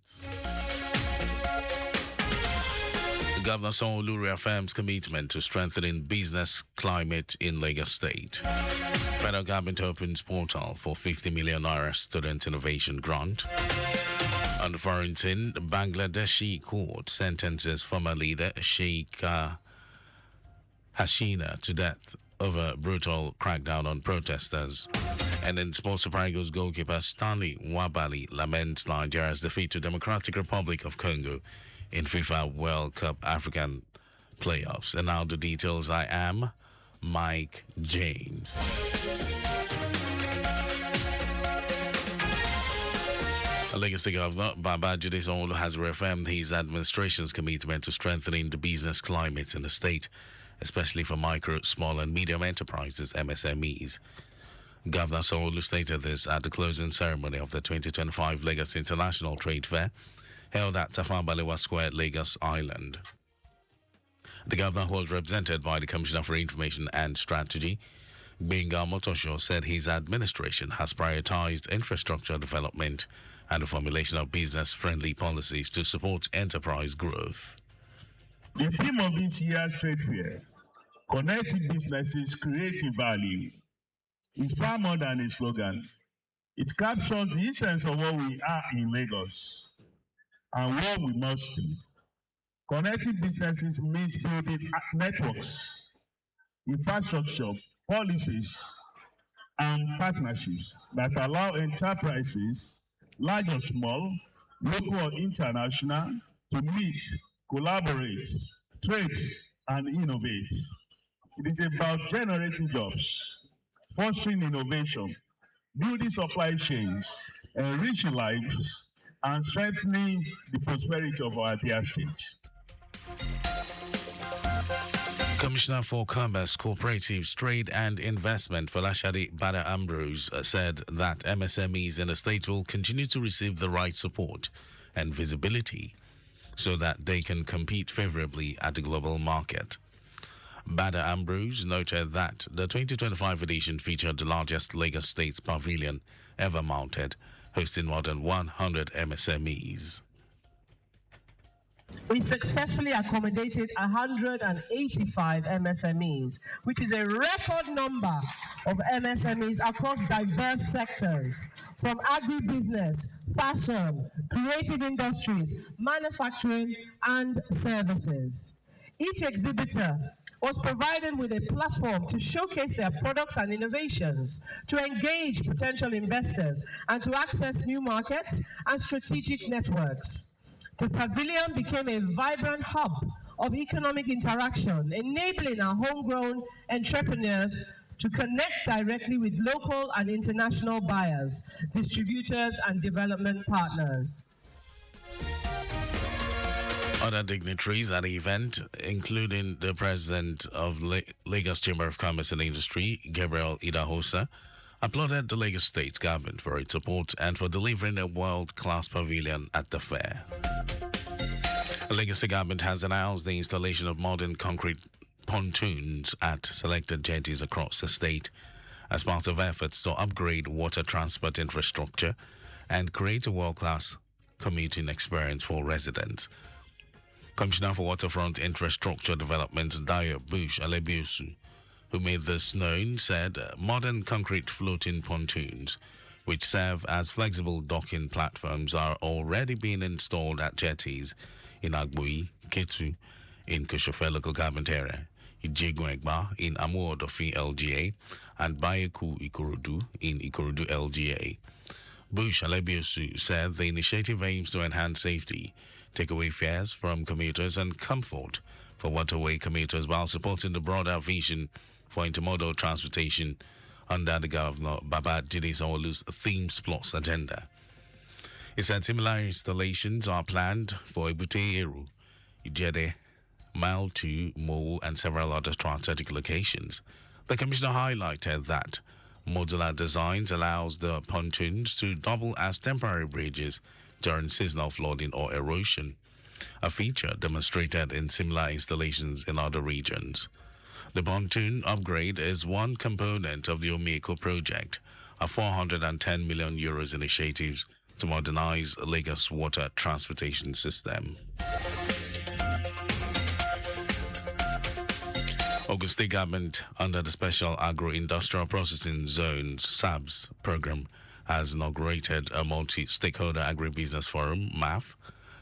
sports. Governor Sanwo-Olu reaffirms commitment to strengthening business climate in Lagos State. Federal government opens portal for 50 million naira student innovation grant. On the foreign scene, Bangladeshi court sentences former leader Sheikh Hasina to death over brutal crackdown on protesters. And in sports, Super Eagles goalkeeper Stanley Nwabali laments Nigeria's defeat to Democratic Republic of Congo in FIFA World Cup African playoffs. And now the details. I am Mike James. Lagos State Governor Babajide Sanwo-Olu has reaffirmed his administration's commitment to strengthening the business climate in the state, especially for micro, small and medium enterprises, MSMEs. Governor Sanwo-Olu stated this at the closing ceremony of the 2025 Lagos International Trade Fair, held at Tafawa Balewa Square, Lagos Island. The governor, who was represented by the Commissioner for Information and Strategy, Gbenga Omotosho, said his administration has prioritized infrastructure development and the formulation of business-friendly policies to support enterprise growth. The theme of this year's trade fair, connecting businesses, creating value, is far more than a slogan. It captures the essence of what we are in Lagos and what we must do. Connecting businesses means building networks, infrastructure, policies, and partnerships that allow enterprises, large or small, local or international, to meet, collaborate, trade, and innovate. It is about generating jobs, fostering innovation, building supply chains, enriching lives, and strengthening the prosperity of our dear state. Commissioner for Commerce, Cooperatives, Trade and Investment, Folashade Bada Ambrose, said that MSMEs in the state will continue to receive the right support and visibility so that they can compete favorably at the global market. Bada Ambrose noted that the 2025 edition featured the largest Lagos State pavilion ever mounted, hosting more than 100 MSMEs. We successfully accommodated 185 MSMEs, which is a record number of MSMEs across diverse sectors, from agribusiness, fashion, creative industries, manufacturing, and services. Each exhibitor was provided with a platform to showcase their products and innovations, to engage potential investors, and to access new markets and strategic networks. The pavilion became a vibrant hub of economic interaction, enabling our homegrown entrepreneurs to connect directly with local and international buyers, distributors, and development partners. Other dignitaries at the event, including the president of Lagos Chamber of Commerce and Industry, Gabriel Idahosa, applauded the Lagos State government for its support and for delivering a world-class pavilion at the fair. The Lagos State government has announced the installation of modern concrete pontoons at selected jetties across the state as part of efforts to upgrade water transport infrastructure and create a world-class commuting experience for residents. Commissioner for Waterfront Infrastructure Development, Dayo Bush Alebiosu, who made this known, said modern concrete floating pontoons, which serve as flexible docking platforms, are already being installed at jetties in Agboi, Ketu, in Koshofe local government area, Ijegun-Egba in Amuodofi LGA, and Bayeku Ikorodu in Ikorodu LGA. Bush Alebiosu said the initiative aims to enhance safety, take away fears from commuters, and comfort for waterway commuters while supporting the broader vision for intermodal transportation under the Governor Babajide Sanwo-Olu's Themes Plus agenda. He said similar installations are planned for Ebute Eru, Ijede, Mile 2, Mowu, and several other strategic locations. The commissioner highlighted that modular designs allows the pontoons to double as temporary bridges during seasonal flooding or erosion, a feature demonstrated in similar installations in other regions. The pontoon upgrade is one component of the Omieko project, a 410 million euros initiative to modernize Lagos water transportation system. Ogun State Government, under the Special Agro-Industrial Processing Zones (SABS) program, has inaugurated a multi-stakeholder agribusiness forum (MAF)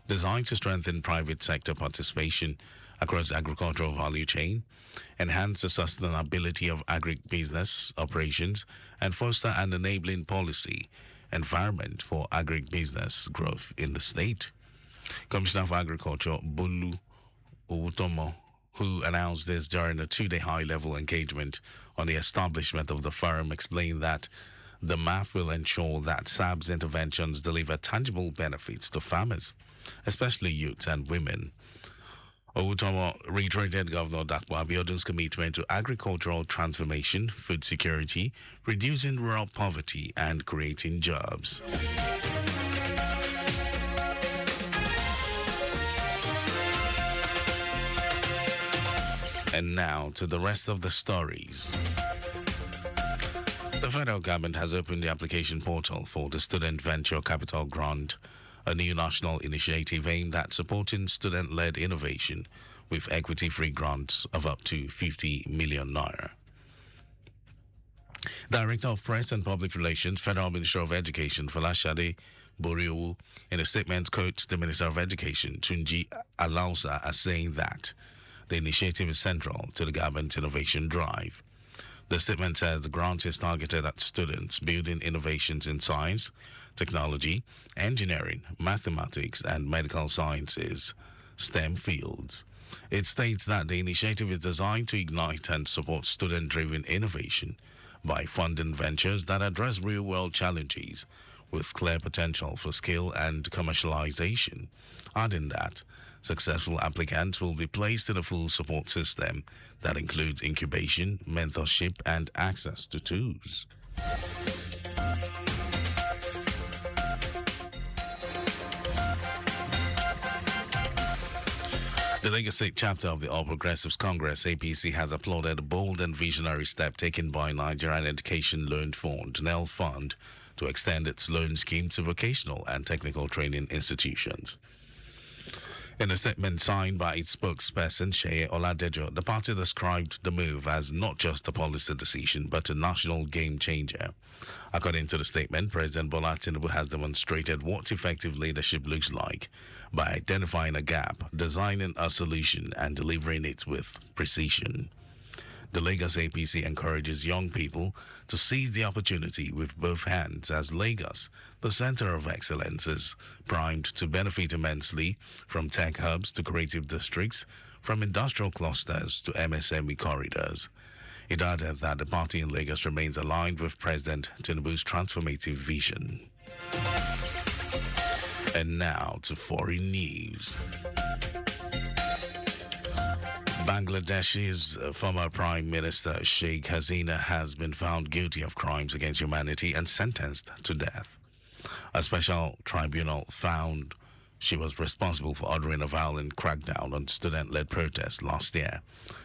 designed to strengthen private sector participation across the agricultural value chain, enhance the sustainability of agribusiness operations, and foster an enabling policy environment for agribusiness growth in the state. Commissioner for Agriculture Bolu Owutomo, who announced this during a two-day high-level engagement on the establishment of the forum, explained that the MAF will ensure that SABS interventions deliver tangible benefits to farmers, especially youths and women. Owutomo reiterated Governor Dapo Abiodun's commitment to agricultural transformation, food security, reducing rural poverty, and creating jobs. And now to the rest of the stories. The federal government has opened the application portal for the Student Venture Capital Grant, a new national initiative aimed at supporting student-led innovation with equity-free grants of up to 50 million naira. Director of Press and Public Relations, Federal Minister of Education, Folashade Boriowu, in a statement, quotes the Minister of Education, Tunji Alausa, as saying that the initiative is central to the government's innovation drive. The statement says the grant is targeted at students building innovations in science, technology, engineering, mathematics, and medical sciences, STEM fields. It states that the initiative is designed to ignite and support student-driven innovation by funding ventures that address real-world challenges with clear potential for skill and commercialization, adding that successful applicants will be placed in a full support system that includes incubation, mentorship, and access to tools. The Lagos State chapter of the All Progressives Congress, APC, has applauded a bold and visionary step taken by Nigerian Education Loan Fund, NEL Fund, to extend its loan scheme to vocational and technical training institutions. In a statement signed by its spokesperson, Sheye Oladejo, the party described the move as not just a policy decision, but a national game changer. According to the statement, President Bola Tinubu has demonstrated what effective leadership looks like by identifying a gap, designing a solution, and delivering it with precision. The Lagos APC encourages young people to seize the opportunity with both hands, as Lagos, the center of excellence, is primed to benefit immensely from tech hubs to creative districts, from industrial clusters to MSME corridors. It added that the party in Lagos remains aligned with President Tinubu's transformative vision. And now to foreign news. Bangladesh's former Prime Minister Sheikh Hasina has been found guilty of crimes against humanity and sentenced to death. A special tribunal found she was responsible for ordering a violent crackdown on student-led protests last year,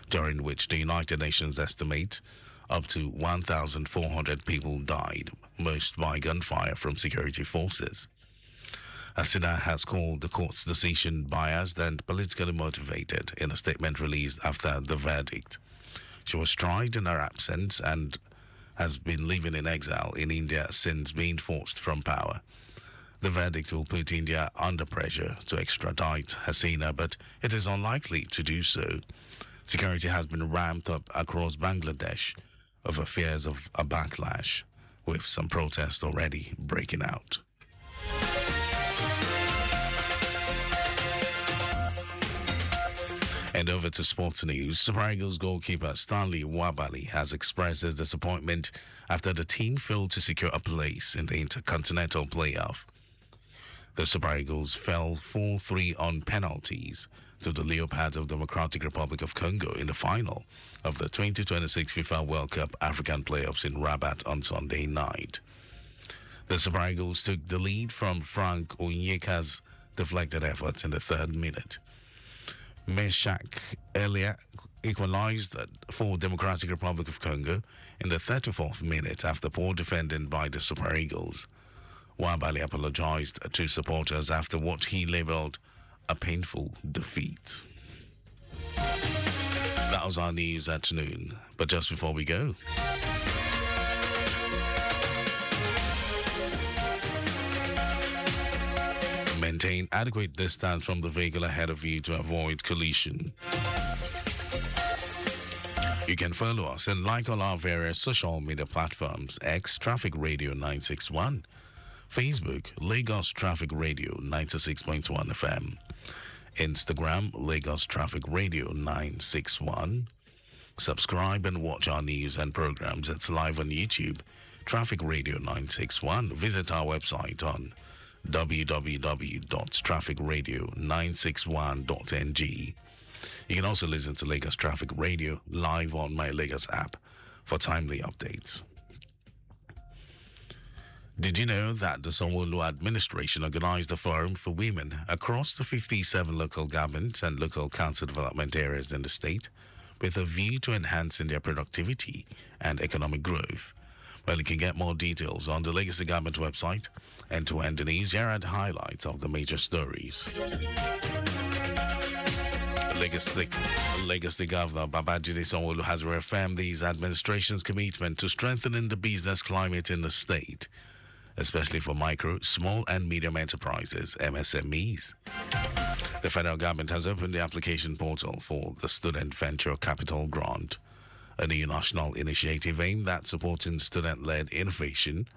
during which the United Nations estimate up to 1,400 people died, most by gunfire from security forces. Hasina has called the court's decision biased and politically motivated in a statement released after the verdict. She was tried in her absence and has been living in exile in India since being forced from power. The verdict will put India under pressure to extradite Hasina, but it is unlikely to do so. Security has been ramped up across Bangladesh over fears of a backlash, with some protests already breaking out. And over to sports news. Super Eagles goalkeeper Stanley Wabali has expressed his disappointment after the team failed to secure a place in the Intercontinental Playoff. The Super Eagles fell 4-3 on penalties to the Leopards of Democratic Republic of Congo in the final of the 2026 FIFA World Cup African Playoffs in Rabat on Sunday night. The Super Eagles took the lead from Frank Onyeka's deflected efforts in the third minute. Meshak Elia equalized for Democratic Republic of Congo in the 34th minute after poor defending by the Super Eagles. Wabali apologized to supporters after what he labeled a painful defeat. That was our news at noon. But just before we go, maintain adequate distance from the vehicle ahead of you to avoid collision. You can follow us and like all our various social media platforms: X Traffic Radio 961, Facebook Lagos Traffic Radio 96.1 FM, Instagram Lagos Traffic Radio 961. Subscribe and watch our news and programs. It's live on YouTube, Traffic Radio 961. Visit our website on www.trafficradio961.ng. You can also listen to Lagos Traffic Radio live on my Lagos app for timely updates. Did you know that the Sanwo-Olu administration organized a forum for women across the 57 local government and local council development areas in the state with a view to enhancing their productivity and economic growth? Well, you can get more details on the Lagos Government website and to end the news. Here are the highlights of the major stories. Lagos State Governor Babajide Sanwo-Olu has reaffirmed his administration's commitment to strengthening the business climate in the state, especially for micro, small and medium enterprises, MSMEs. The federal government has opened the application portal for the Student Venture Capital Grant, a new national initiative aimed at supporting student-led innovation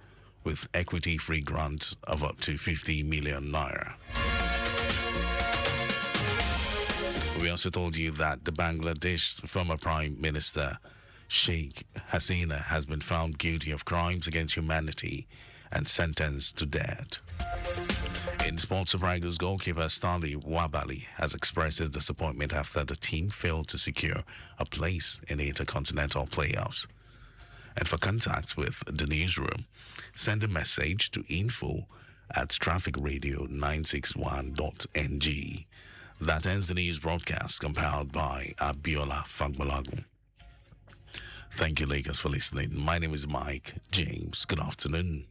with equity-free grants of up to 50 million naira. We also told you that the Bangladesh former Prime Minister Sheikh Hasina has been found guilty of crimes against humanity and sentenced to death. In sports, Super Eagles goalkeeper Stanley Wabali has expressed his disappointment after the team failed to secure a place in the Intercontinental playoffs. And for contacts with the newsroom, send a message to info@trafficradio961.ng. That ends the news broadcast compiled by Abiola Fagbalagun. Thank you, Lagos, for listening. My name is Mike James. Good afternoon.